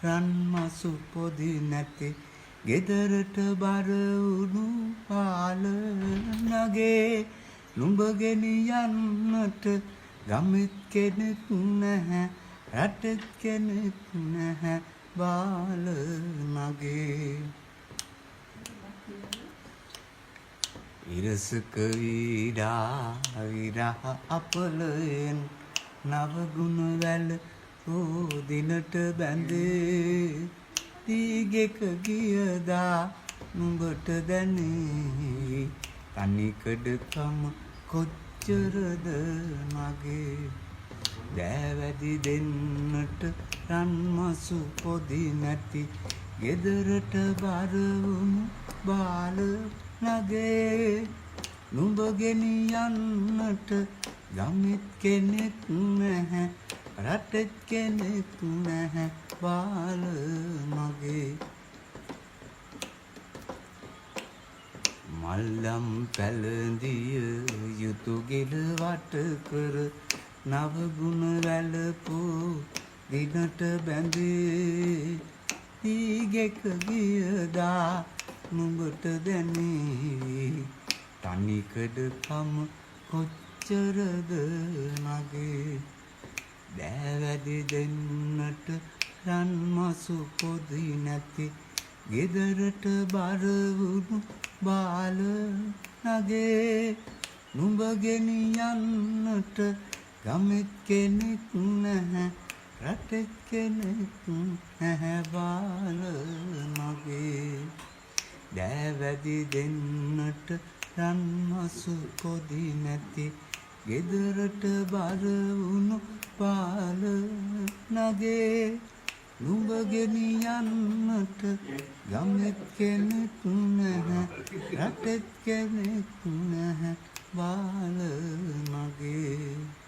රන් මසු පොදි නැති ගෙදරට බර වුණු පාල නගේ නුඹ ගෙනියන්නට ගමෙත් කෙනෙක් නැහැ රටෙත් කෙනෙක් නැහැ බාල නගේ ඉරසක වීඩා විරහ අපලයෙන් නව ගුණ වැල දිනට බැඳේ දීගෙක ගියදා නුඹට දැනේ තනිකඩකම කොච්චරද මගේ දෑවැදි දෙන්නට රන්මසු පොදි නැති ගෙදරට බර වුණු බාල නගේ නුඹ ගෙනියන්නට ගමෙත් කෙනෙක් නැහැ රටෙත් කෙනෙක් නැහැ බාල මගේ මල්ලම් පැළඳිය යුතු ගෙල වට කර නව ගුණ වැළපූ දිනට බැඳේ දීගෙක ගියදා නුඹට දැනේ තනිකඩකම කොච්චරද මගේ දෑවැදි දෙන්නට රන්මසු පොදි නැති ගෙදරට බර වුණු බාල නගේ නුඹ ගෙනියන්නට ගමෙත් කෙනෙක් නැහැ රටෙත් කෙනෙක් නැහැ බාල මගේ දෑවැදි දෙන්නට රන්මසු පොදි නැති ගෙදරට බර වුණු බාල නගේ නුඹ ගෙනියන්නට ගමෙත් කෙනෙක් නැහැ රටෙත් කෙනෙක් නැහැ බාල මගේ